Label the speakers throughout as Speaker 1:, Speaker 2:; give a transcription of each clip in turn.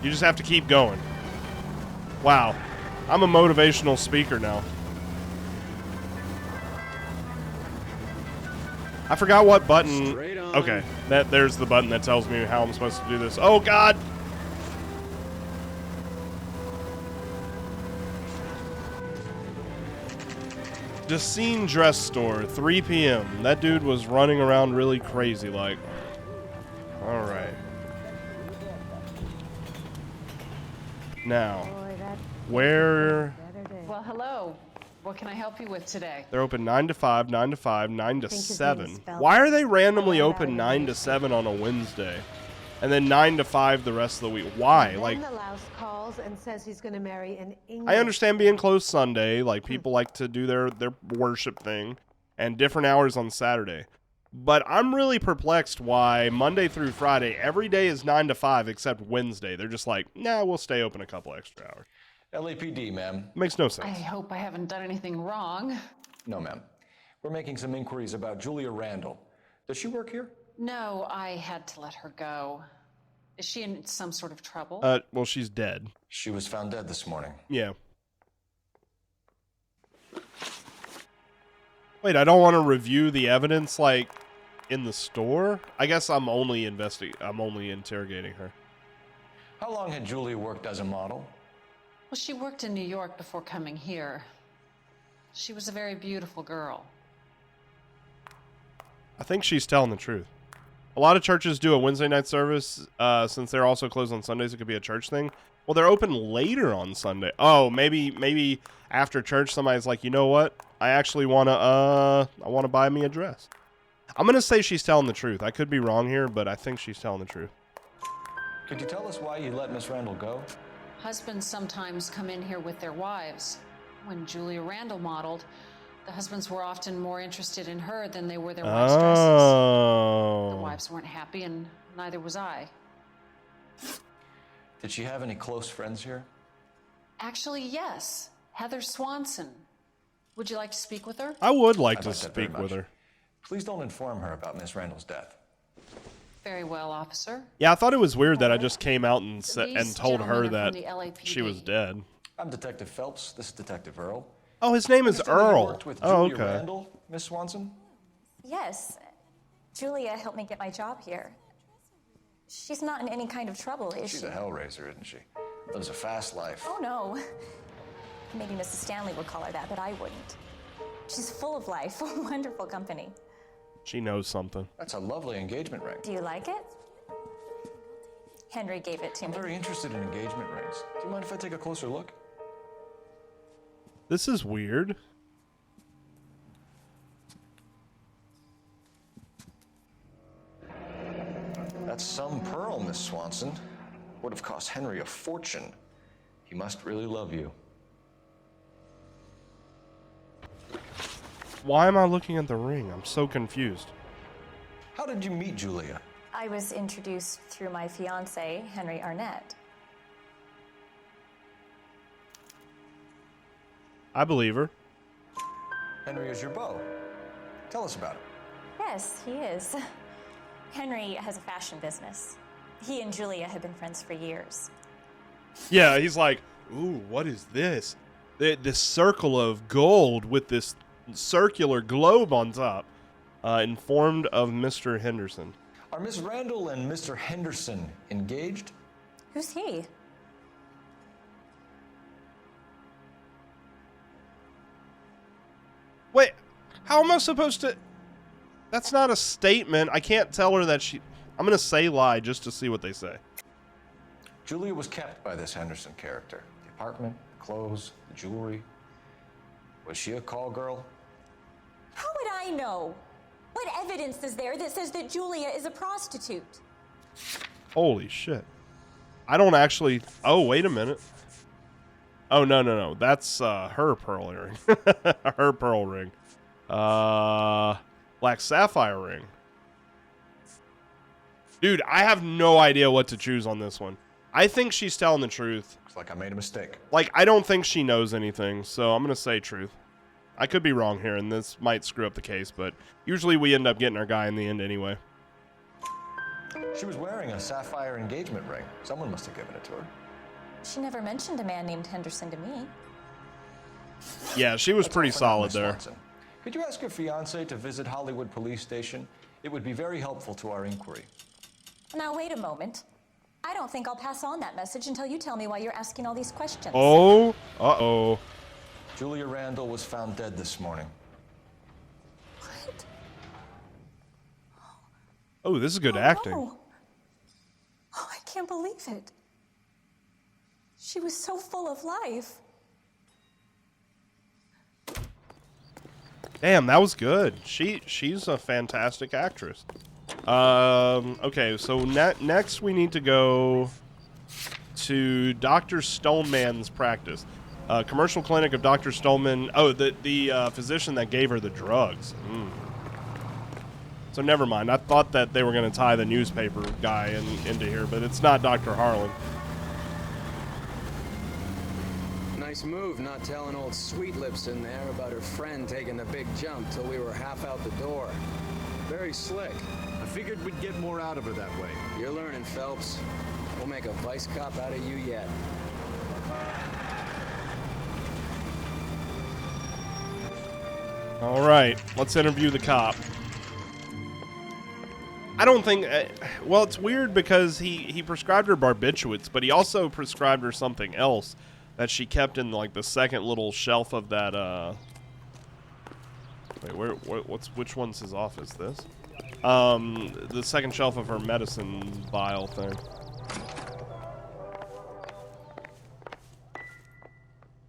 Speaker 1: You just have to keep going. Wow. I'm a motivational speaker now. I forgot what button. Okay, there's the button that tells me how I'm supposed to do this. Oh, God. Decene Dress Store, 3 p.m. That dude was running around really crazy like. All right. Now, where...
Speaker 2: Well, hello. What can I help you with today?
Speaker 1: They're open 9 to 5, 9 to 5, 9 to 7. Why are they randomly open 9 to 7 on a Wednesday? And then 9 to 5 the rest of the week? Why? Like,
Speaker 3: the louse calls and says he's going to marry an English.
Speaker 1: I understand being closed Sunday. Like, people like to do their worship thing. And different hours on Saturday. But I'm really perplexed why Monday through Friday, every day is 9 to 5 except Wednesday. They're just like, nah, we'll stay open a couple extra hours.
Speaker 4: LAPD, ma'am.
Speaker 1: Makes no sense.
Speaker 2: I hope I haven't done anything wrong.
Speaker 4: No, ma'am. We're making some inquiries about Julia Randall. Does she work here?
Speaker 2: No, I had to let her go. Is she in some sort of trouble?
Speaker 1: Well, she's dead.
Speaker 4: She was found dead this morning.
Speaker 1: Yeah. Wait, I don't want to review the evidence, like, in the store? I guess I'm only interrogating her.
Speaker 4: How long had Julia worked as a model?
Speaker 2: Well, she worked in New York before coming here. She was a very beautiful girl.
Speaker 1: I think she's telling the truth. A lot of churches do a Wednesday night service. Since they're also closed on Sundays, it could be a church thing. Well, they're open later on Sunday. Oh, maybe after church, somebody's like, you know what? I actually want to buy me a dress. I'm going to say she's telling the truth. I could be wrong here, but I think she's telling the truth.
Speaker 4: Could you tell us why you let Miss Randall go?
Speaker 2: Husbands sometimes come in here with their wives. When Julia Randall modeled, the husbands were often more interested in her than they were their wives' dresses. The wives weren't happy, and neither was I.
Speaker 4: Did she have any close friends here?
Speaker 2: Actually, yes. Heather Swanson. Would you like to speak with her?
Speaker 1: I would like to speak with her.
Speaker 4: Please don't inform her about Miss Randall's death.
Speaker 2: Very well, officer.
Speaker 1: Yeah, I thought it was weird that I just came out and told her that she was dead.
Speaker 4: I'm Detective Phelps. This is Detective Earl.
Speaker 1: Oh, his name is Earl.
Speaker 4: Worked with
Speaker 1: Oh,
Speaker 4: Julia
Speaker 1: okay.
Speaker 4: Randall, Miss Swanson?
Speaker 5: Yes. Julia helped me get my job here. She's not in any kind of trouble, is she?
Speaker 4: She's a hellraiser, isn't she? Lives a fast life.
Speaker 5: Oh, no. Maybe Mrs. Stanley would call her that, but I wouldn't. She's full of life, a wonderful company.
Speaker 1: She knows something.
Speaker 4: That's a lovely engagement ring.
Speaker 5: Do you like it? Henry gave it to me.
Speaker 4: I'm very interested in engagement rings. Do you mind if I take a closer look?
Speaker 1: This is weird.
Speaker 4: That's some pearl, Miss Swanson. Would have cost Henry a fortune. He must really love you.
Speaker 1: Why am I looking at the ring? I'm so confused.
Speaker 4: How did you meet Julia?
Speaker 5: I was introduced through my fiancé, Henry Arnett.
Speaker 1: I believe her.
Speaker 4: Henry is your beau. Tell us about it.
Speaker 5: Yes, he is. Henry has a fashion business. He and Julia have been friends for years.
Speaker 1: Yeah, he's like, ooh, what is this? This circle of gold with this circular globe on top, informed of Mr. Henderson.
Speaker 4: Are Miss Randall and Mr. Henderson engaged?
Speaker 5: Who's he?
Speaker 1: Wait, how am I supposed to... That's not a statement. I can't tell her that she... I'm going to say lie just to see what they say.
Speaker 4: Julia was kept by this Henderson character. The apartment, the clothes, the jewelry. Was she a call girl?
Speaker 5: How would I know? What evidence is there that says that Julia is a prostitute?
Speaker 1: Holy shit. I don't actually... Oh, wait a minute. Oh, no. That's her pearl earring. Her pearl ring. Black sapphire ring. Dude, I have no idea what to choose on this one. I think she's telling the truth.
Speaker 4: Looks like I made a mistake.
Speaker 1: Like, I don't think she knows anything, so I'm going to say truth. I could be wrong here, and this might screw up the case, but usually we end up getting our guy in the end anyway.
Speaker 4: She was wearing a sapphire engagement ring. Someone must have given it to her.
Speaker 5: She never mentioned a man named Henderson to me.
Speaker 1: Yeah, she was
Speaker 4: That's
Speaker 1: pretty
Speaker 4: all for now,
Speaker 1: solid
Speaker 4: Miss
Speaker 1: there.
Speaker 4: Watson. Could you ask your fiance to visit Hollywood Police Station? It would be very helpful to our inquiry.
Speaker 5: Now, wait a moment. I don't think I'll pass on that message until you tell me why you're asking all these questions.
Speaker 1: Oh, uh-oh.
Speaker 4: Julia Randall was found dead this morning.
Speaker 5: What?
Speaker 1: Oh, this is good
Speaker 5: Oh,
Speaker 1: acting.
Speaker 5: no. Oh, I can't believe it. She was so full of life.
Speaker 1: Damn, that was good. She's a fantastic actress. Okay, so next we need to go to Dr. Stoneman's practice. Commercial clinic of Dr. Stoneman. Oh, the physician that gave her the drugs. So never mind. I thought that they were going to tie the newspaper guy into here, but it's not Dr. Harlan.
Speaker 6: Nice move not telling old Sweet Lips in there about her friend taking the big jump till we were half out the door. Very slick.
Speaker 7: I figured we'd get more out of her that way.
Speaker 6: You're learning, Phelps. We'll make a vice cop out of you yet.
Speaker 1: All right, let's interview the cop. I don't think... well, it's weird because he prescribed her barbiturates, but he also prescribed her something else that she kept in, like, the second little shelf of that, Wait, which one's his office? This? The second shelf of her medicine vial thing.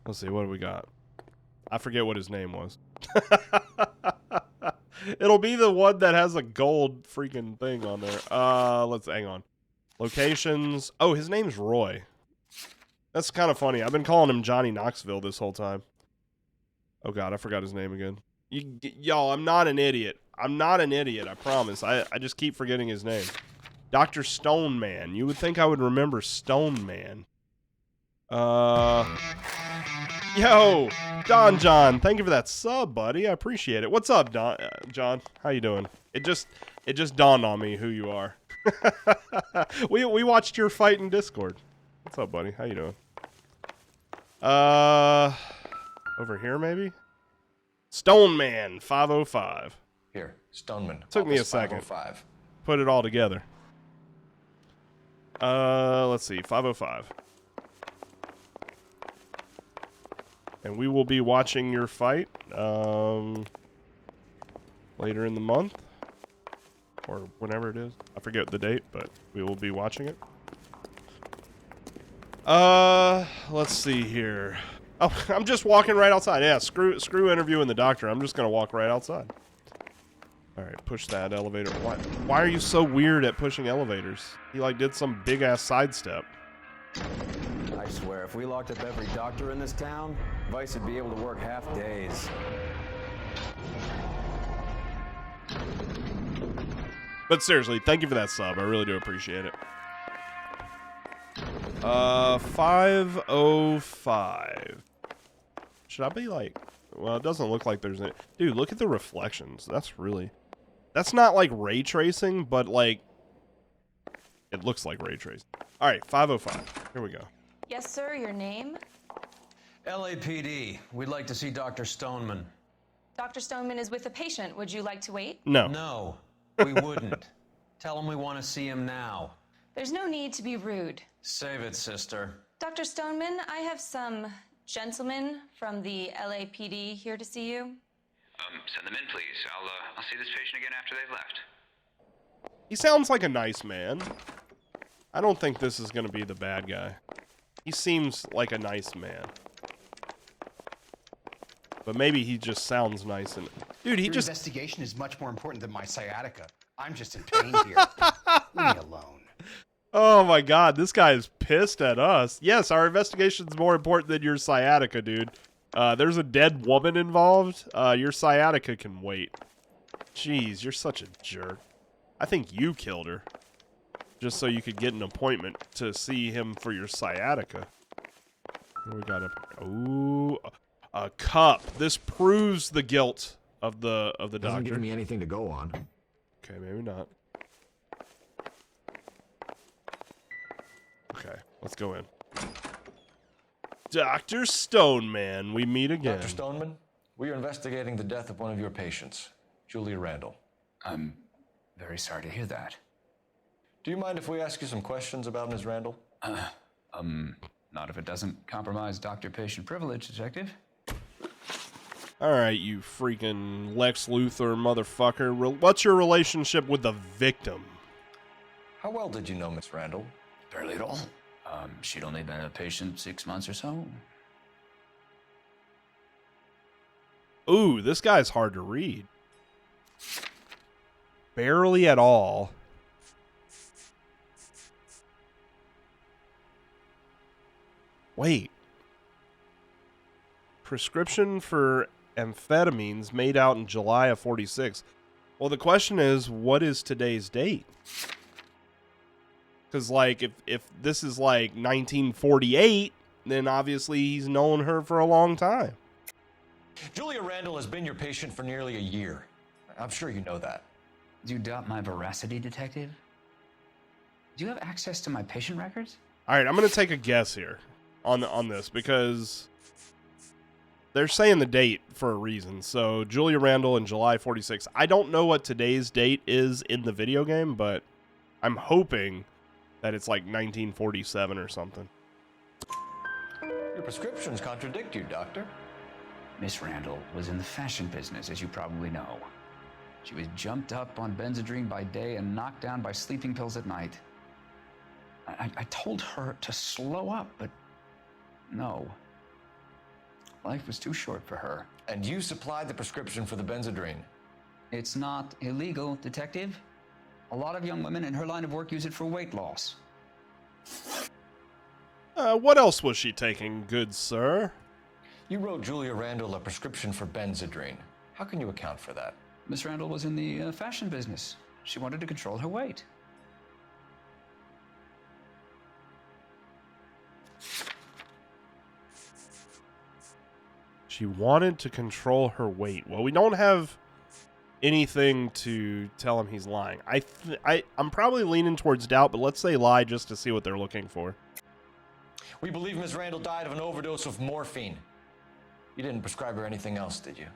Speaker 1: Let's see, what do we got? I forget what his name was. It'll be the one that has a gold freaking thing on there. Let's hang on. Locations. Oh, his name's Roy. That's kind of funny. I've been calling him Johnny Knoxville this whole time. Oh god, I forgot his name again. Y'all, I'm not an idiot. I'm not an idiot, I promise. I just keep forgetting his name. Dr. Stoneman. You would think I would remember Stoneman. Yo, John, thank you for that sub, buddy. I appreciate it. What's up, John? How you doing? It just dawned on me who you are. we watched your fight in Discord. What's up, buddy? How you doing? Over here maybe? Stoneman 505.
Speaker 4: Here, Stoneman.
Speaker 1: Took me a
Speaker 4: Office
Speaker 1: second.
Speaker 4: 505.
Speaker 1: Put it all together. Let's see, 505. And we will be watching your fight later in the month or whenever it is. I forget the date, but we will be watching it. Let's see here. Oh, I'm just walking right outside. Yeah, screw interviewing the doctor. I'm just gonna walk right outside. All right, push that elevator. Why are you so weird at pushing elevators? He like did some big ass sidestep.
Speaker 8: I swear, if we locked up every doctor in this town, Vice would be able to work half days.
Speaker 1: But seriously, thank you for that sub. I really do appreciate it. 505. Should I be like... Well, it doesn't look like there's any... Dude, look at the reflections. That's really... That's not like ray tracing, but like... It looks like ray tracing. Alright, 505. Here we go.
Speaker 5: Yes, sir. Your name?
Speaker 8: LAPD. We'd like to see Dr. Stoneman.
Speaker 5: Dr. Stoneman is with a patient. Would you like to wait?
Speaker 1: No.
Speaker 8: No, we wouldn't. Tell him we want to see him now.
Speaker 5: There's no need to be rude.
Speaker 8: Save it, sister.
Speaker 5: Dr. Stoneman, I have some gentlemen from the LAPD here to see you.
Speaker 9: Send them in, please. I'll see this patient again after they've left.
Speaker 1: He sounds like a nice man. I don't think this is going to be the bad guy. He seems like a nice man. But maybe he just sounds nice and... Dude,
Speaker 10: Your investigation is much more important than my sciatica. I'm just in pain here. Leave me alone.
Speaker 1: Oh my god, this guy is pissed at us. Yes, our investigation's more important than your sciatica, dude. There's a dead woman involved. Your sciatica can wait. Jeez, you're such a jerk. I think you killed her. Just so you could get an appointment to see him for your sciatica. What do we got up here? Ooh, a cup. This proves the guilt of the doctor.
Speaker 7: Doesn't give me anything to go on.
Speaker 1: Okay, maybe not. Okay, let's go in. Dr. Stoneman, we meet again.
Speaker 4: Dr. Stoneman, we are investigating the death of one of your patients, Julia Randall.
Speaker 9: I'm very sorry to hear that.
Speaker 4: Do you mind if we ask you some questions about Ms. Randall?
Speaker 9: Not if it doesn't compromise doctor-patient privilege, Detective.
Speaker 1: All right, you freaking Lex Luthor motherfucker. What's your relationship with the victim?
Speaker 4: How well did you know Miss Randall?
Speaker 9: Barely at all. She'd only been a patient 6 months or so.
Speaker 1: Ooh, this guy's hard to read. Barely at all. Wait. Prescription for amphetamines made out in July of 46. Well, the question is, what is today's date? Because, like, if this is, like, 1948, then obviously he's known her for a long time.
Speaker 4: Julia Randall has been your patient for nearly a year. I'm sure you know that.
Speaker 9: Do you doubt my veracity, Detective? Do you have access to my patient records?
Speaker 1: All right, I'm going to take a guess here on this because they're saying the date for a reason. So Julia Randall in July 46. I don't know what today's date is in the video game, but I'm hoping that it's like 1947 or something.
Speaker 4: Your prescriptions contradict you, Doctor.
Speaker 9: Miss Randall was in the fashion business, as you probably know. She was jumped up on Benzedrine by day and knocked down by sleeping pills at night. I told her to slow up, but no. Life was too short for her.
Speaker 4: And you supplied the prescription for the Benzedrine.
Speaker 9: It's not illegal, Detective. A lot of young women in her line of work use it for weight loss.
Speaker 1: What else was she taking, good sir?
Speaker 4: You wrote Julia Randall a prescription for Benzedrine. How can you account for that?
Speaker 9: Miss Randall was in the fashion business. She wanted to control her weight.
Speaker 1: She wanted to control her weight. Well, we don't have anything to tell him he's lying. I'm probably leaning towards doubt, but let's say lie just to see what they're looking for.
Speaker 4: We believe Ms. Randall died of an overdose of morphine. You didn't prescribe her anything else, did you?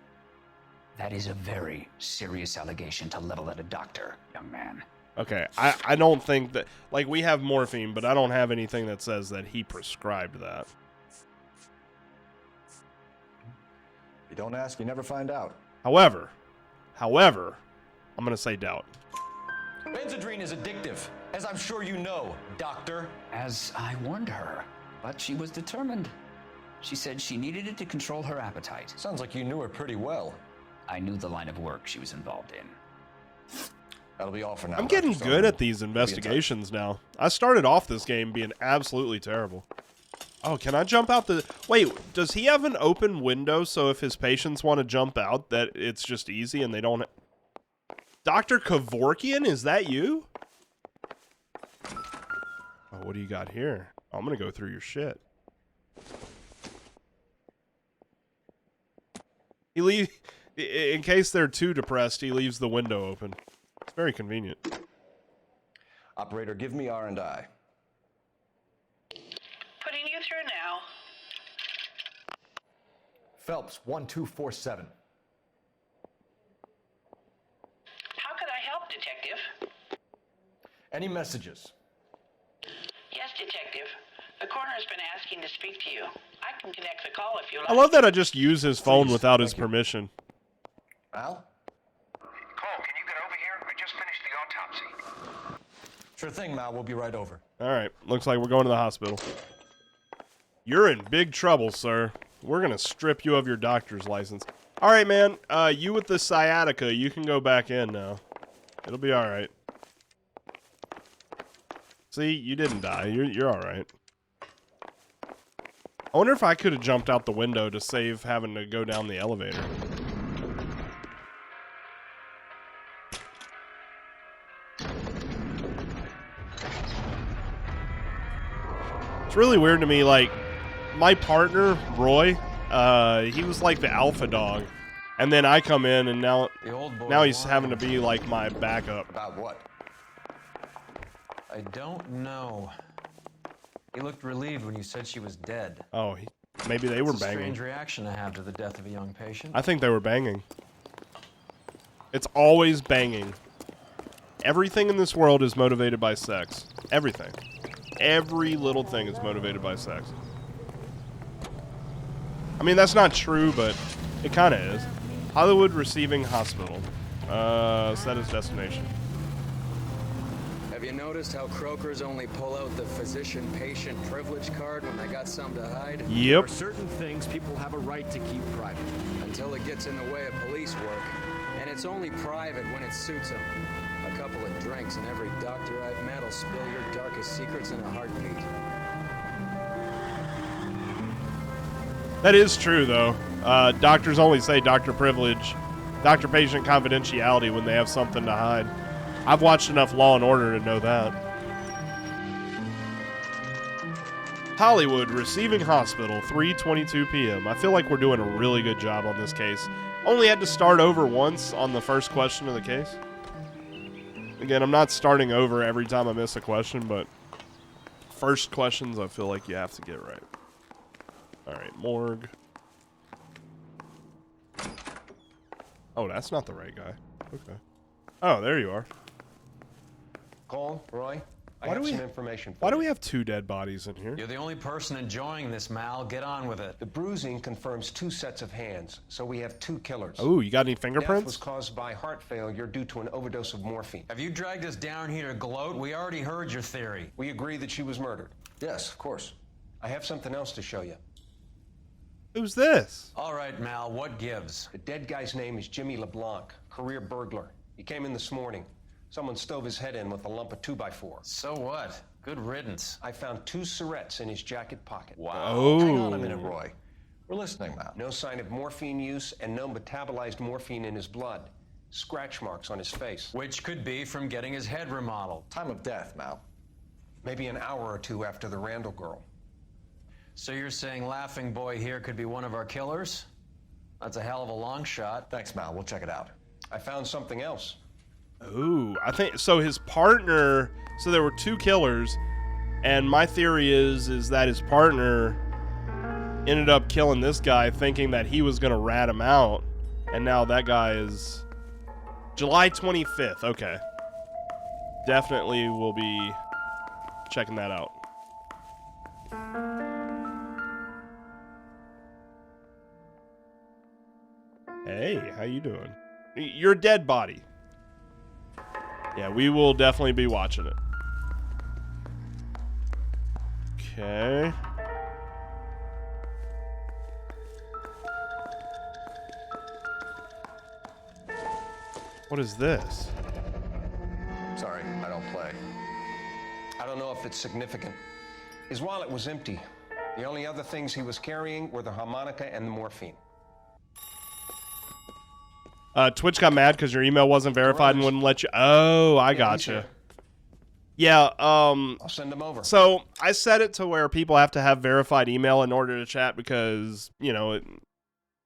Speaker 9: That is a very serious allegation to level at a doctor, young man.
Speaker 1: Okay, I don't think that... Like, we have morphine, but I don't have anything that says that he prescribed that.
Speaker 4: If you don't ask, you never find out.
Speaker 1: However, I'm going to say doubt.
Speaker 4: Benzedrine is addictive, as I'm sure you know, Doctor.
Speaker 9: As I warned her, but she was determined. She said she needed it to control her appetite.
Speaker 4: Sounds like you knew her pretty well.
Speaker 9: I knew the line of work she was involved in.
Speaker 4: That'll be all for now.
Speaker 1: I'm getting good at these investigations now. I started off this game being absolutely terrible. Oh, can I jump out the... Wait, does he have an open window so if his patients want to jump out that it's just easy and they don't... Dr. Kevorkian, is that you? Oh, what do you got here? Oh, I'm going to go through your shit. In case they're too depressed, he leaves the window open. It's very convenient.
Speaker 4: Operator, give me R&I.
Speaker 11: Putting you through now.
Speaker 7: Phelps, 1247.
Speaker 11: How could I help, Detective?
Speaker 7: Any messages?
Speaker 11: Yes, Detective. The coroner's been asking to speak to you. I can connect the call if you like.
Speaker 1: I love that I just use his phone without his permission.
Speaker 4: Al?
Speaker 11: Cole, can you get over here? I just finished the autopsy.
Speaker 4: Sure thing, Mal. We'll be right over.
Speaker 1: All right. Looks like we're going to the hospital. You're in big trouble, sir. We're going to strip you of your doctor's license. All right, man. You with the sciatica, you can go back in now. It'll be all right. See, you didn't die. You're all right. I wonder if I could have jumped out the window to save having to go down the elevator. It's really weird to me, like, my partner, Roy, he was like the alpha dog. And then I come in, and now he's having to be like my backup.
Speaker 4: About what?
Speaker 6: I don't know.
Speaker 8: He looked relieved when you said she was dead.
Speaker 1: Oh, maybe they were
Speaker 8: It's a
Speaker 1: banging.
Speaker 8: strange reaction to have to the death of a young patient.
Speaker 1: I think they were banging. It's always banging. Everything in this world is motivated by sex. Everything. Every little thing is motivated by sex. I mean, that's not true, but it kind of is. Hollywood Receiving Hospital. Set as destination.
Speaker 6: Have you noticed how croakers only pull out the physician-patient privilege card when they got something to hide?
Speaker 7: There are
Speaker 1: Yep.
Speaker 7: certain things people have a right to keep private.
Speaker 6: Until it gets in the way of police work. And it's only private when it suits them. A couple of drinks and every doctor I've met will spill your darkest secrets in a heartbeat.
Speaker 1: That is true, though. Doctors only say doctor privilege, doctor-patient confidentiality when they have something to hide. I've watched enough Law and Order to know that. Hollywood Receiving Hospital, 3:22 p.m. I feel like we're doing a really good job on this case. Only had to start over once on the first question of the case. Again, I'm not starting over every time I miss a question, but first questions I feel like you have to get right. All right, morgue. Oh, that's not the right guy. Okay. Oh, there you are.
Speaker 4: Cole, Roy, I
Speaker 1: Why
Speaker 4: have
Speaker 1: do we-
Speaker 4: some information for
Speaker 1: Why do
Speaker 4: you.
Speaker 1: we have 2 dead bodies in here?
Speaker 8: You're the only person enjoying this, Mal. Get on with it.
Speaker 4: The bruising confirms 2 sets of hands, so we have 2 killers.
Speaker 1: Oh, you got any
Speaker 4: Death was
Speaker 1: fingerprints?
Speaker 4: caused by heart failure due to an overdose of morphine.
Speaker 8: Have you dragged us down here to gloat? We already heard your theory.
Speaker 4: We agree that she was murdered. Yes, of course. I have something else to show you.
Speaker 1: Who's this?
Speaker 8: All right, Mal, what gives?
Speaker 4: The dead guy's name is Jimmy LeBlanc, career burglar. He came in this morning. Someone stove his head in with a lump of 2x4.
Speaker 8: So what? Good riddance.
Speaker 4: I found 2 syrettes in his jacket pocket.
Speaker 8: Wow.
Speaker 1: Oh.
Speaker 12: Hang on a minute, Roy. We're listening now.
Speaker 4: No sign of morphine use and no metabolized morphine in his blood. Scratch marks on his face.
Speaker 8: Which could be from getting his head remodeled.
Speaker 12: Time of death, Mal.
Speaker 4: Maybe an hour or 2 after the Randall girl.
Speaker 8: So you're saying Laughing Boy here could be one of our killers? That's a hell of a long shot.
Speaker 12: Thanks, Mal. We'll check it out.
Speaker 4: I found something else.
Speaker 1: Ooh, I think so. His partner. So there were 2 killers, and my theory is that his partner ended up killing this guy, thinking that he was gonna rat him out, and now that guy is July 25th. Okay, definitely will be checking that out. Hey, how you doing? You're a dead body. Yeah, we will definitely be watching it. Okay. What is this?
Speaker 12: Sorry, I don't play.
Speaker 4: I don't know if it's significant. His wallet was empty. The only other things he was carrying were the harmonica and the morphine.
Speaker 1: Twitch got mad because your email wasn't verified and wouldn't let you. Oh, I gotcha. Yeah,
Speaker 4: I'll send them over.
Speaker 1: So I set it to where people have to have verified email in order to chat because, you know,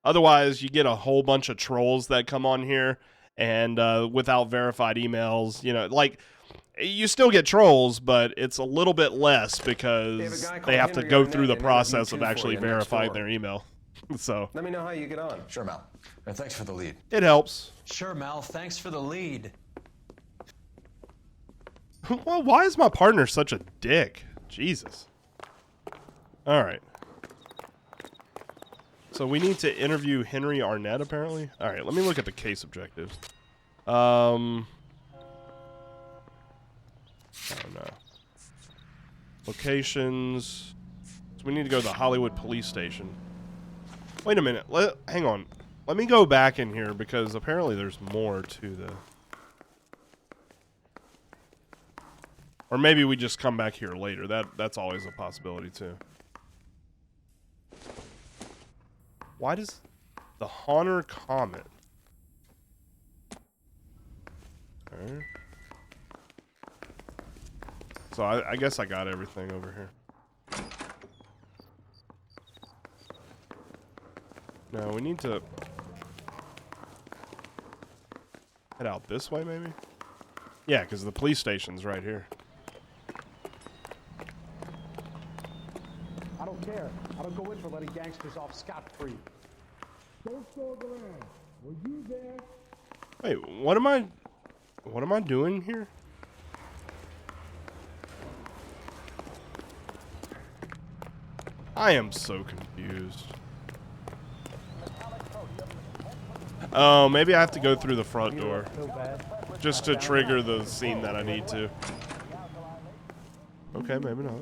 Speaker 1: otherwise you get a whole bunch of trolls that come on here and without verified emails, you know, like you still get trolls, but it's a little bit less because they have to go through the process of actually verifying their email. So
Speaker 4: let me know how you get on.
Speaker 12: Sure, Mal. And thanks for the lead.
Speaker 1: It helps.
Speaker 8: Sure, Mal. Thanks for the lead.
Speaker 1: Well, why is my partner such a dick? Jesus. All right. So we need to interview Henry Arnett, apparently. All right, let me look at the case objectives. I don't know. Locations. So we need to go to the Hollywood police station. Wait a minute. Hang on. Let me go back in here because apparently there's more to the... Or maybe we just come back here later. That's always a possibility too. Why does the Honor Comet? Okay. So I guess I got everything over here. No, we need to head out this way, maybe? Yeah, because the police station's right here.
Speaker 7: don't care. I don't go in for letting gangsters off scot-free. Don't go around. Were you there?
Speaker 1: Wait, what am I doing here? I am so confused. Oh, maybe I have to go through the front door just to trigger the scene that I need to. Okay, maybe not.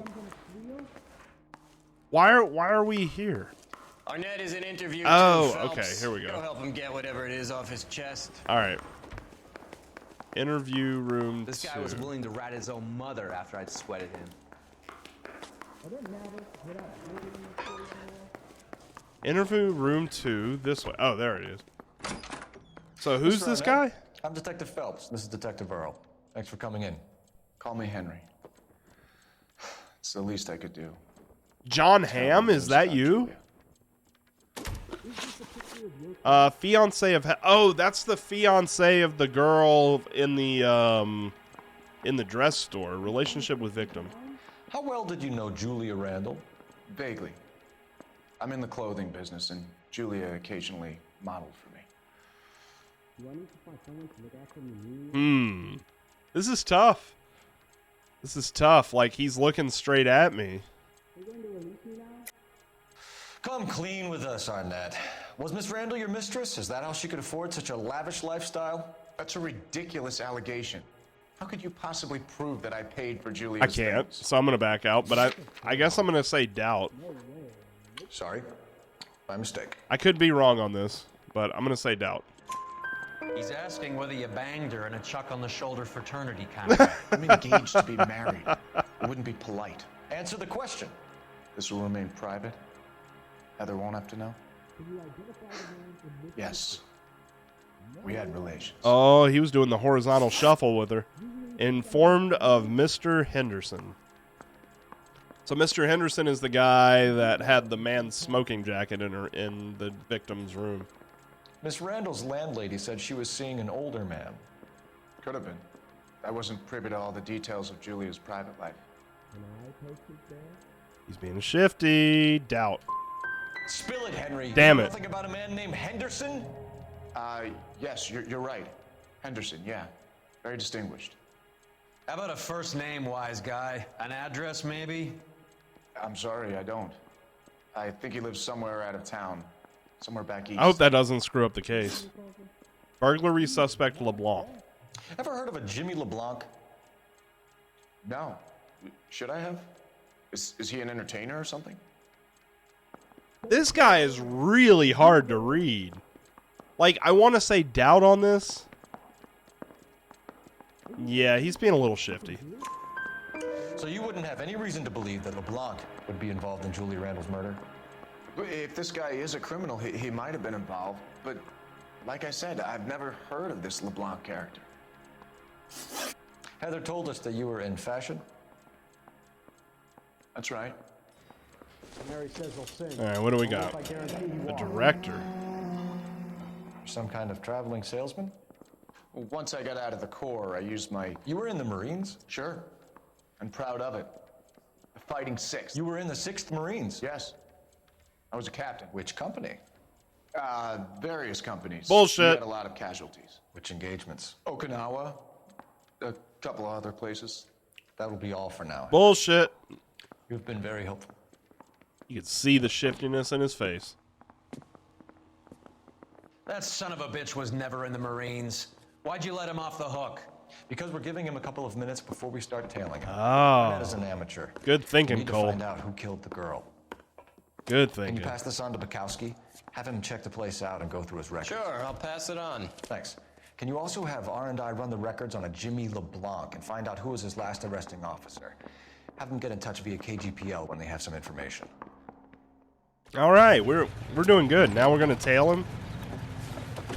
Speaker 1: Why are we here?
Speaker 13: Arnett is an interview.
Speaker 1: Oh, okay, here we go.
Speaker 13: Go help him get whatever it is off his chest.
Speaker 1: All right. Interview room.
Speaker 8: This guy was willing to rat his own mother after I'd sweated him.
Speaker 1: Interview room 2, this way. Oh, there it is. So who's this guy?
Speaker 12: I'm Detective Phelps. This is Detective Earl. Thanks for coming in. Call me Henry. It's the least I could do.
Speaker 1: John Hamm, is that you? Fiance of that's the fiance of the girl in the dress store. Relationship with victim.
Speaker 12: How well did you know Julia Randall? Vaguely. I'm in the clothing business, and Julia occasionally modeled for
Speaker 1: me. This is tough. This is tough. Like, he's looking straight at me.
Speaker 12: Come clean with us, Arnett. Was Miss Randall your mistress? Is that how she could afford such a lavish lifestyle? That's a ridiculous allegation. How could you possibly prove that I paid for Julia's
Speaker 1: I can't,
Speaker 12: things?
Speaker 1: so I'm going to back out, but I guess I'm going to say doubt.
Speaker 12: Sorry. My mistake.
Speaker 1: I could be wrong on this, but I'm going to say doubt.
Speaker 10: He's asking whether you banged her in a chuck-on-the-shoulder fraternity contract.
Speaker 12: I'm engaged to be married. It wouldn't be polite. Answer the question. This will remain private. Heather won't have to know. Yes. We had relations.
Speaker 1: Oh, he was doing the horizontal shuffle with her. Informed of Mr. Henderson. So Mr. Henderson is the guy that had the man's smoking jacket in the victim's room.
Speaker 12: Miss Randall's landlady said she was seeing an older man. Could have been. I wasn't privy to all the details of Julia's private life.
Speaker 1: He's being shifty. Doubt.
Speaker 12: Spill it, Henry.
Speaker 1: Damn
Speaker 12: you know
Speaker 1: it.
Speaker 12: Nothing about a man named Henderson? Yes, you're right. Henderson, yeah. Very distinguished.
Speaker 10: How about a first name, wise guy? An address, maybe?
Speaker 12: I'm sorry, I don't. I think he lives somewhere out of town. Somewhere back east.
Speaker 1: I hope that doesn't screw up the case. Burglary suspect LeBlanc.
Speaker 12: Ever heard of a Jimmy LeBlanc? No. Should I have? Is he an entertainer or something?
Speaker 1: This guy is really hard to read. Like, I want to say doubt on this. Yeah, he's being a little shifty.
Speaker 12: So you wouldn't have any reason to believe that LeBlanc would be involved in Julie Randall's murder? If this guy is a criminal, he might have been involved. But like I said, I've never heard of this LeBlanc character. Heather told us that you were in fashion. That's right.
Speaker 7: Mary says they'll sing.
Speaker 1: All right, what do we got? The director.
Speaker 12: Some kind of traveling salesman? Once I got out of the Corps, I used my... You were in the Marines? Sure. I'm proud of it. The Fighting Sixth. You were in the 6th Marines? Yes. I was a captain. Which company? Various companies.
Speaker 1: Bullshit.
Speaker 12: We had a lot of casualties. Which engagements? Okinawa. A couple of other places. That'll be all for now.
Speaker 1: Bullshit.
Speaker 12: You've been very helpful.
Speaker 1: You could see the shiftiness in his face.
Speaker 10: That son of a bitch was never in the Marines. Why'd you let him off the hook?
Speaker 12: Because we're giving him a couple of minutes before we start tailing him.
Speaker 1: Oh.
Speaker 12: That is an amateur.
Speaker 1: Good thinking,
Speaker 12: we need
Speaker 1: Cole.
Speaker 12: to find out who killed the girl.
Speaker 1: Good
Speaker 12: Can
Speaker 1: thinking.
Speaker 12: you pass this on to Bukowski? Have him check the place out and go through his records.
Speaker 13: Sure, I'll pass it on.
Speaker 12: Thanks. Can you also have R&I run the records on a Jimmy LeBlanc and find out who was his last arresting officer? Have them get in touch via KGPL when they have some information.
Speaker 1: All right, we're doing good. Now we're gonna tail him.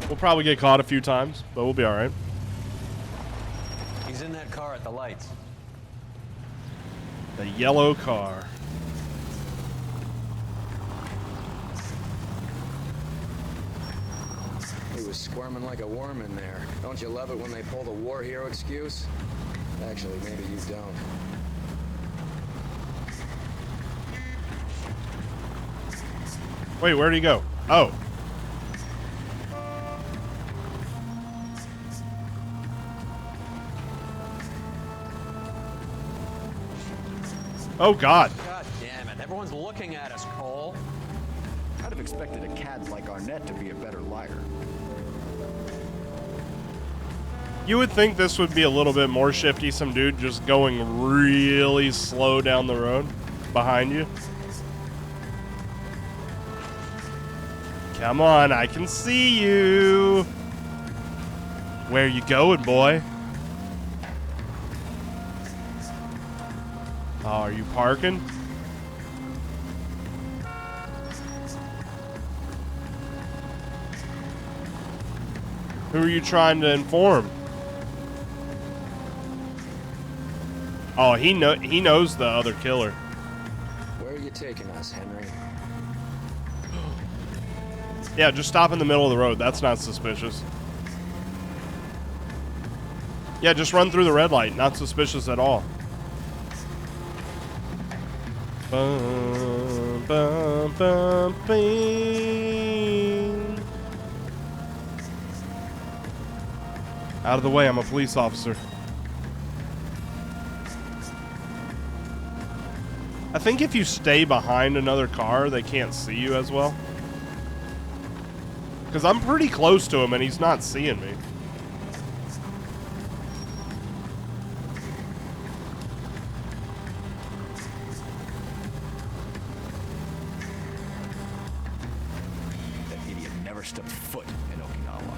Speaker 1: We'll probably get caught a few times, but we'll be all right.
Speaker 10: He's in that car at the lights.
Speaker 1: The yellow car.
Speaker 6: He was squirming like a worm in there. Don't you love it when they pull the war hero excuse? Actually, maybe you don't.
Speaker 1: Wait, where'd he go? Oh. Oh, God.
Speaker 10: God damn it. Everyone's looking at us, Cole.
Speaker 14: I'd have expected a cad like Arnett to be a better liar.
Speaker 1: You would think this would be a little bit more shifty, some dude just going really slow down the road behind you. Come on, I can see you. Where you going, boy? Oh, are you parking? Who are you trying to inform? Oh, he knows the other killer.
Speaker 6: Where are you taking us, Henry?
Speaker 1: Yeah, just stop in the middle of the road. That's not suspicious. Yeah, just run through the red light. Not suspicious at all. Bum, bum, bum, bing. Out of the way, I'm a police officer. I think if you stay behind another car, they can't see you as well. Because I'm pretty close to him and he's not seeing me.
Speaker 14: That idiot never stepped foot in Okinawa.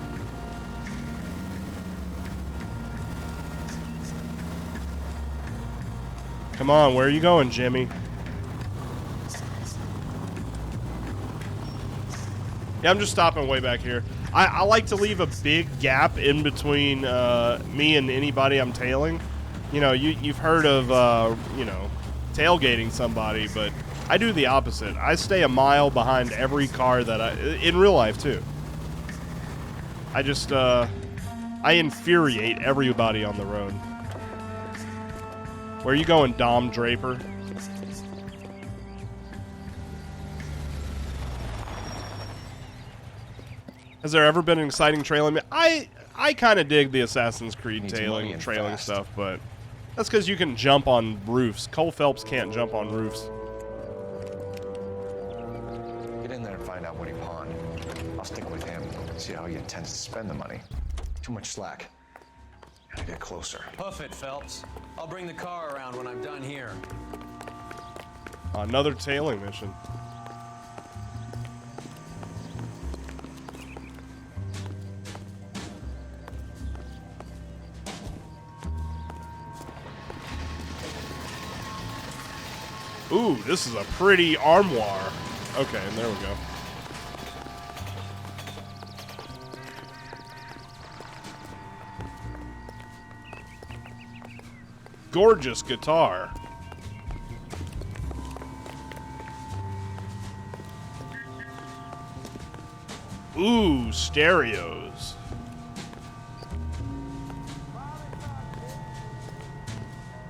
Speaker 1: Come on, where are you going, Jimmy? Yeah, I'm just stopping way back here. I like to leave a big gap in between me and anybody I'm tailing. You know, you've heard of, you know, tailgating somebody, but I do the opposite. I stay a mile behind every car that in real life, too. I just, I infuriate everybody on the road. Where are you going, Dom Draper? Has there ever been an exciting trailing? I kind of dig the Assassin's Creed trailing stuff, but that's because you can jump on roofs. Cole Phelps can't jump on roofs.
Speaker 12: Get in there and find out what he pawned. I'll stick with him, see how he intends to spend the money. Too much slack. Gotta get closer.
Speaker 6: Hoof it, Phelps. I'll bring the car around when I'm done here.
Speaker 1: Another tailing mission. Ooh, this is a pretty armoire. Okay, and there we go. Gorgeous guitar. Ooh, stereos.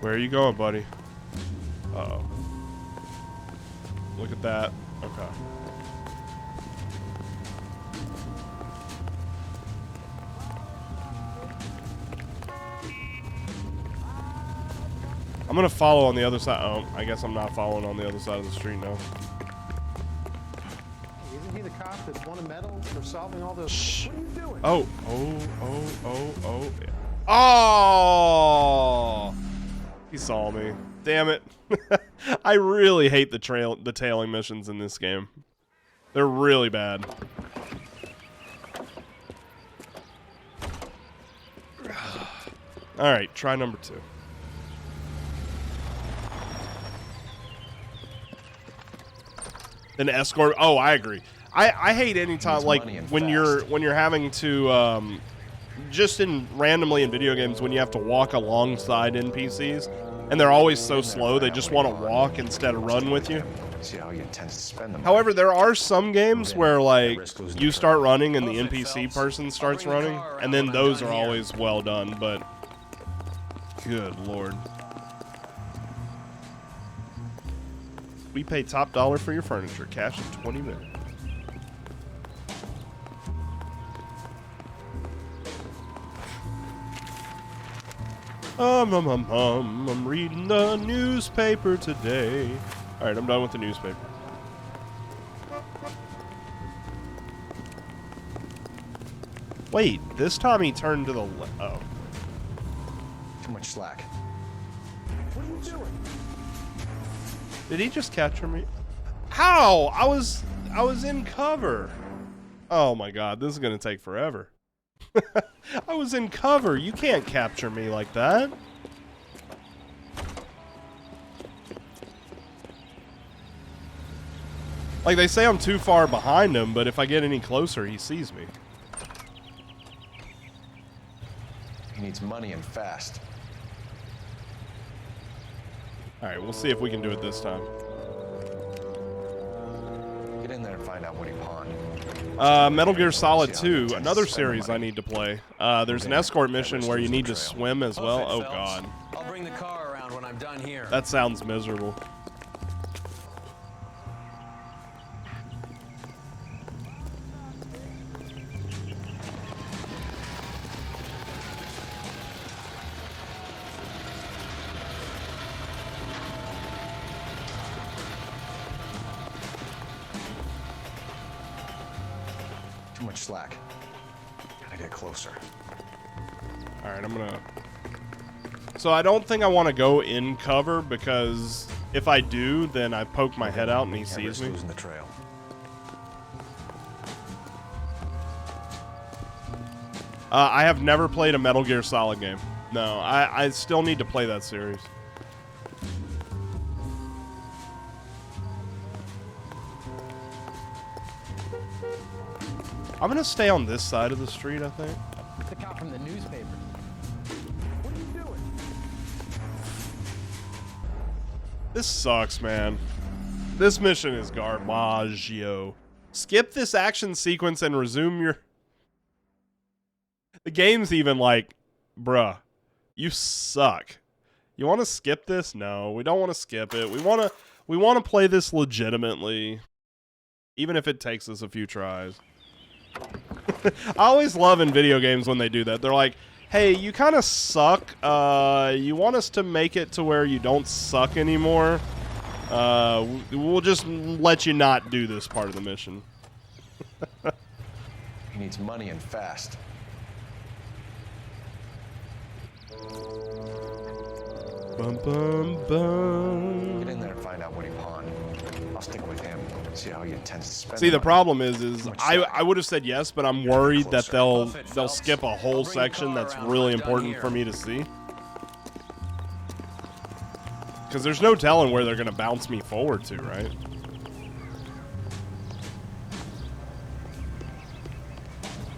Speaker 1: Where are you going, buddy? Uh-oh. Look at that. Okay. I'm gonna follow on the other side. Oh, I guess I'm not following on the other side of the street now.
Speaker 7: Isn't he the cop that won a medal for solving all those? What are you doing?
Speaker 1: Oh. Oh! He saw me. Damn it. I really hate the tailing missions in this game. They're really bad. Alright, try number 2. An escort. Oh, I agree. I hate any time like when you're having to just randomly in video games when you have to walk alongside NPCs and they're always so slow they just want to walk instead of run with you.
Speaker 12: See how he intends to spend them.
Speaker 1: However, there are some games where like you start running and the NPC person starts running, and then those are always well done. But good lord. We pay top dollar for your furniture. Cash in 20 minutes. I'm reading the newspaper today. All right, I'm done with the newspaper. Wait, this time he turned to the left. Oh.
Speaker 12: Too much slack.
Speaker 7: What are you doing?
Speaker 1: Did he just capture me? How? I was in cover. Oh my god, this is gonna take forever. I was in cover. You can't capture me like that. Like, they say I'm too far behind him, but if I get any closer, he sees me.
Speaker 12: He needs money and fast.
Speaker 1: Alright, we'll see if we can do it this time.
Speaker 12: Get in there and find out what he pawned.
Speaker 1: Metal Gear Solid 2, another series I need to play. There's an escort mission where you need to swim as well. Oh god.
Speaker 6: I'll bring the car around when I'm done here.
Speaker 1: That sounds miserable.
Speaker 12: Too much slack. Gotta get closer.
Speaker 1: Alright, I'm gonna... So I don't think I want to go in cover, because if I do, then I poke my head out and he sees me.
Speaker 12: Losing the trail.
Speaker 1: I have never played a Metal Gear Solid game. No, I still need to play that series. I'm gonna stay on this side of the street, I think.
Speaker 7: The cop from the newspaper. What are you doing?
Speaker 1: This sucks, man. This mission is garbage, yo. Skip this action sequence and resume your... The game's even like, bruh, you suck. You want to skip this? No, we don't want to skip it. We want to play this legitimately, even if it takes us a few tries. I always love in video games when they do that. They're like, hey, you kind of suck. You want us to make it to where you don't suck anymore? We'll just let you not do this part of the mission.
Speaker 12: He needs money and fast.
Speaker 1: Bum, bum, bum.
Speaker 12: Get in there and find out what he pawned. I'll stick with him. See how he intends to spend.
Speaker 1: See, the problem is I would have said yes, but I'm worried that they'll skip a whole section that's really important for me to see. Because there's no telling where they're going to bounce me forward to, right?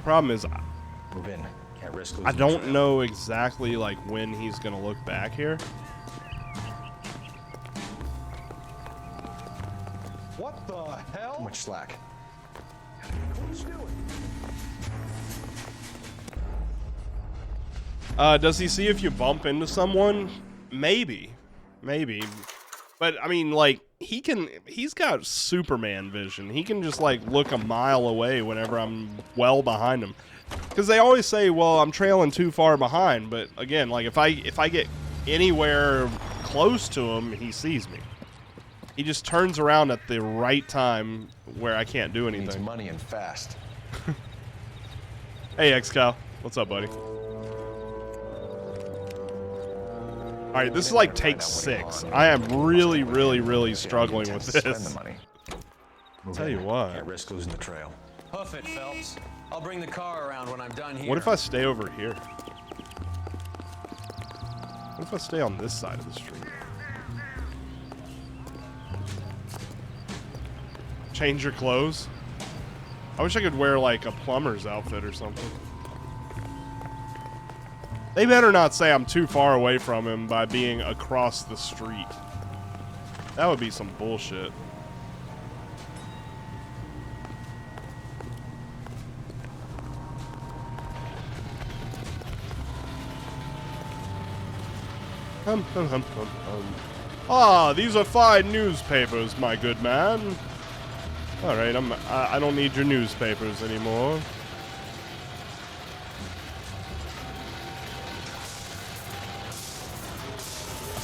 Speaker 1: Problem is,
Speaker 12: move in. Can't risk
Speaker 1: I don't know exactly like when he's going to look back here.
Speaker 7: What the hell?
Speaker 12: Too much slack.
Speaker 7: What are you doing?
Speaker 1: Does he see if you bump into someone? Maybe. Maybe. But, I mean, like, he's got Superman vision. He can just, like, look a mile away whenever I'm well behind him. Because they always say, well, I'm trailing too far behind. But, again, like, if I get anywhere close to him, he sees me. He just turns around at the right time where I can't do anything.
Speaker 12: He needs money and fast.
Speaker 1: Hey, X-Cal. What's up, buddy? Alright, this is like take 6. I am really, really, really struggling with this. I'll tell you what.
Speaker 12: Can't risk losing the trail.
Speaker 6: Hoof it, Phelps. I'll bring the car around when I'm done here.
Speaker 1: What if I stay over here? What if I stay on this side of the street? Change your clothes? I wish I could wear like a plumber's outfit or something. They better not say I'm too far away from him by being across the street. That would be some bullshit. Ah, these are fine newspapers, my good man. All right, I don't need your newspapers anymore.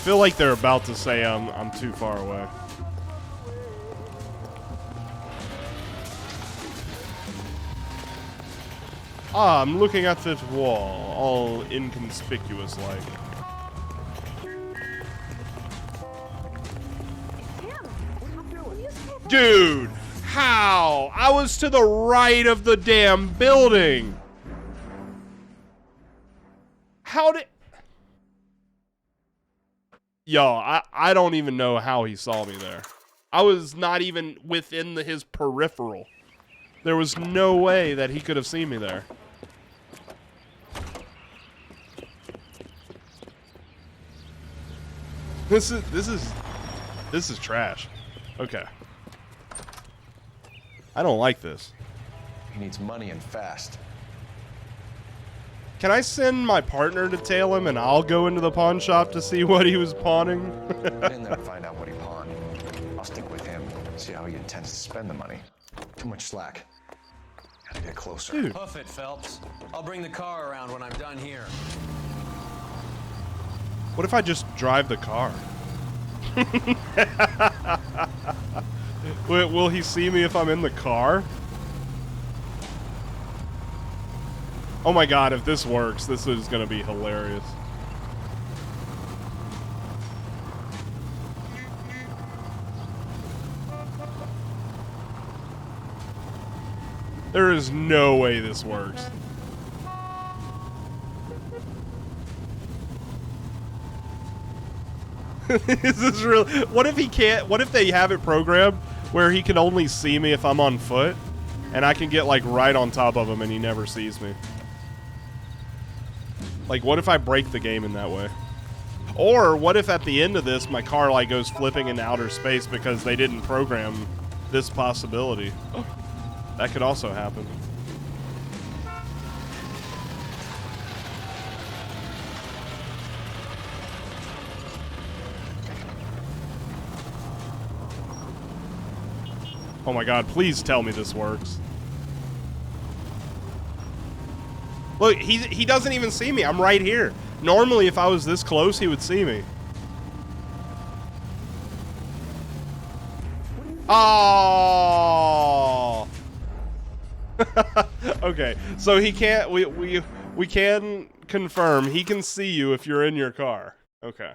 Speaker 1: feel like they're about to say I'm too far away. Ah, I'm looking at this wall, all inconspicuous like. Dude, how? I was to the right of the damn building. How did... Yo, I don't even know how he saw me there. I was not even within his peripheral. There was no way that he could have seen me there. This is trash. Okay. I don't like this.
Speaker 12: He needs money and fast.
Speaker 1: Can I send my partner to tail him and I'll go into the pawn shop to see what he was pawning?
Speaker 12: Get in there and find out what he pawned. I'll stick with him, see how he intends to spend the money. Too much slack. Gotta get closer.
Speaker 1: Dude.
Speaker 6: Hoof it, Phelps. I'll bring the car around when I'm done here.
Speaker 1: What if I just drive the car? Will he see me if I'm in the car? Oh my god, if this works, this is gonna be hilarious. There is no way this works. Is this real? What if he can't? What if they have it programmed where he can only see me if I'm on foot, and I can get like right on top of him and he never sees me? Like, what if I break the game in that way? Or what if at the end of this my car like goes flipping into outer space because they didn't program this possibility? That could also happen. Oh my god, please tell me this works. Look, he doesn't even see me. I'm right here. Normally, if I was this close, he would see me. Oh. Okay, so he can't. We can confirm he can see you if you're in your car. Okay.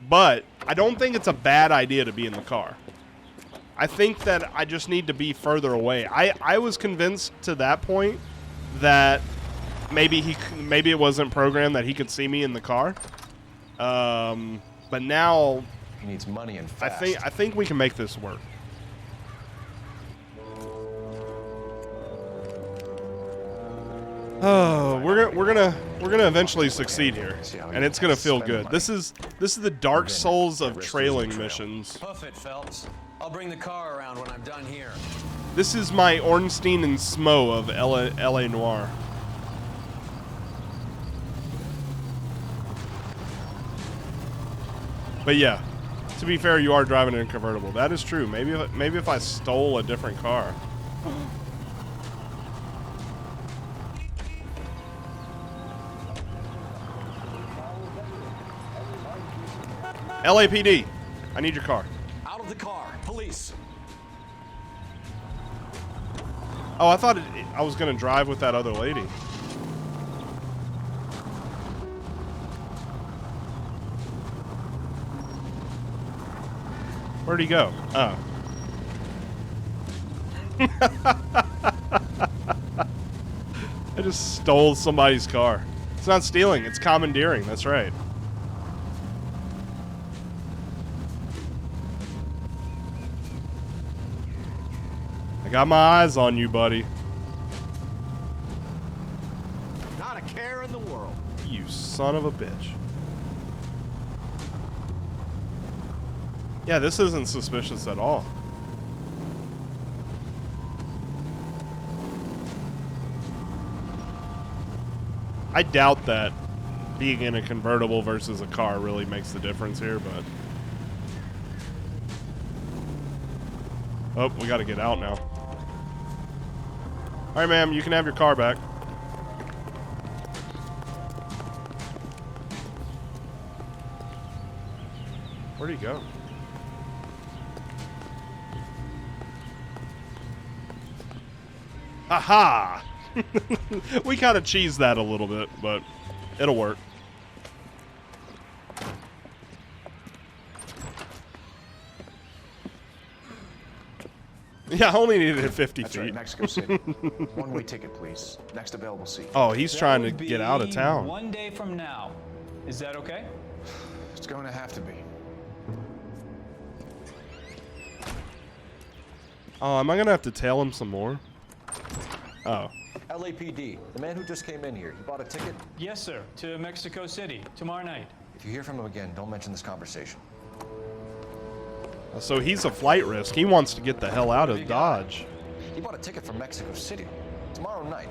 Speaker 1: But I don't think it's a bad idea to be in the car. I think that I just need to be further away. I was convinced to that point that maybe it wasn't programmed that he could see me in the car. But now
Speaker 12: he needs money and fast.
Speaker 1: I think we can make this work. Oh, we're gonna eventually succeed here, and it's gonna feel good. This is the Dark Souls of trailing missions.
Speaker 6: Hoof it, Phelps. I'll bring the car around when I'm done here.
Speaker 1: This is my Ornstein and Smo of LA Noire. But yeah, to be fair, you are driving a convertible. That is true. Maybe if I stole a different car. LAPD, I need your car.
Speaker 10: Out of the car, police.
Speaker 1: Oh, I thought I was gonna drive with that other lady. Where'd he go? Oh. I just stole somebody's car. It's not stealing, it's commandeering, that's right. I got my eyes on you, buddy.
Speaker 10: Not a care in the world.
Speaker 1: You son of a bitch. Yeah, this isn't suspicious at all. I doubt that being in a convertible versus a car really makes the difference here, but... Oh, we gotta get out now. Alright, ma'am, you can have your car back. Where'd he go? Aha! We kind of cheesed that a little bit, but it'll work. Yeah, I only needed 50
Speaker 12: That's
Speaker 1: feet.
Speaker 12: right, Mexico City. One-way ticket, please. Next available seat.
Speaker 1: Oh, he's trying to get out of town.
Speaker 15: 1 day from now. Is that okay?
Speaker 12: It's going to have to be.
Speaker 1: Oh, am I gonna have to tail him some more? Oh.
Speaker 12: LAPD, the man who just came in here, he bought a ticket?
Speaker 15: Yes, sir. To Mexico City tomorrow night.
Speaker 12: If you hear from him again, don't mention this conversation.
Speaker 1: So he's a flight risk. He wants to get the hell out of Dodge.
Speaker 12: He bought a ticket from Mexico City tomorrow night.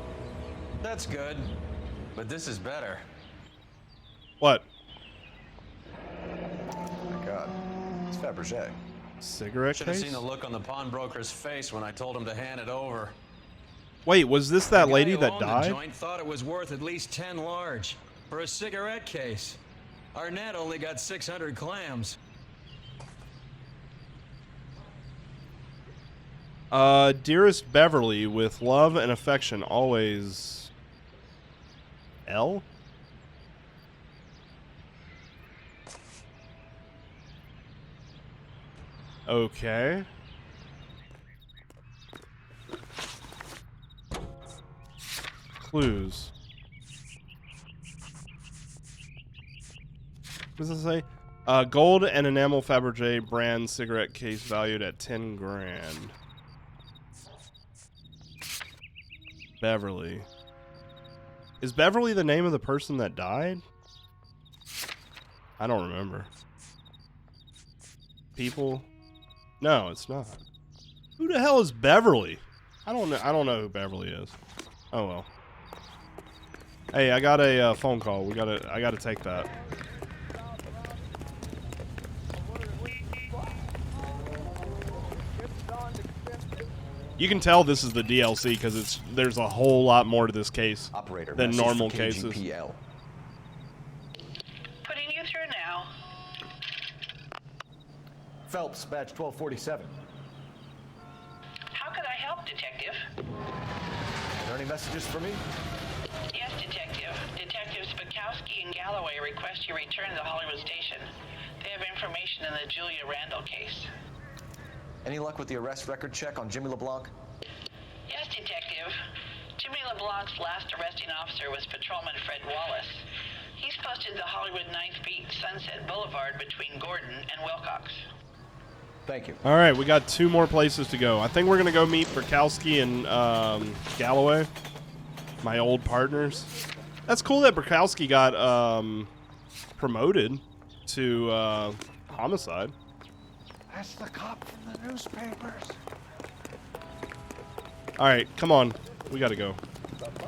Speaker 6: That's good, but this is better.
Speaker 1: What?
Speaker 12: Oh my God, it's Fabergé.
Speaker 1: Cigarette
Speaker 13: Should have
Speaker 1: case?
Speaker 13: seen the look on the pawnbroker's face when I told him to hand it over.
Speaker 1: Wait, was this that
Speaker 13: The
Speaker 1: lady
Speaker 13: guy who
Speaker 1: that
Speaker 13: owned the
Speaker 1: died?
Speaker 13: joint thought it was worth at least 10 large for a cigarette case. Arnett only got 600 clams.
Speaker 1: Dearest Beverly, with love and affection, always. L? Okay. Clues. What does it say? Gold and enamel Fabergé brand cigarette case valued at 10 grand. Beverly. Is Beverly the name of the person that died? I don't remember. People? No, it's not. Who the hell is Beverly? I don't know who Beverly is. Oh well. Hey, I got a phone call. I gotta take that. You can tell this is the DLC because there's a whole lot more to this case
Speaker 12: Operator,
Speaker 1: than
Speaker 12: message
Speaker 1: normal
Speaker 12: for
Speaker 1: cases.
Speaker 12: KGPL.
Speaker 11: Putting you through now.
Speaker 14: Phelps, badge 1247.
Speaker 11: How could I help, Detective?
Speaker 14: Are there any messages for me?
Speaker 11: Yes, Detective. Detectives Bukowski and Galloway request you return to the Hollywood station. They have information in the Julia Randall case.
Speaker 12: Any luck with the arrest record check on Jimmy LeBlanc?
Speaker 11: Yes, Detective. Jimmy LeBlanc's last arresting officer was Patrolman Fred Wallace. He's posted the Hollywood 9th Beat Sunset Boulevard between Gordon and Wilcox.
Speaker 12: Thank you.
Speaker 1: All right, we got 2 more places to go. I think we're gonna go meet Bukowski and Galloway, my old partners. That's cool that Bukowski got promoted to homicide.
Speaker 7: That's the cop from the newspapers.
Speaker 1: All right, come on, we gotta go.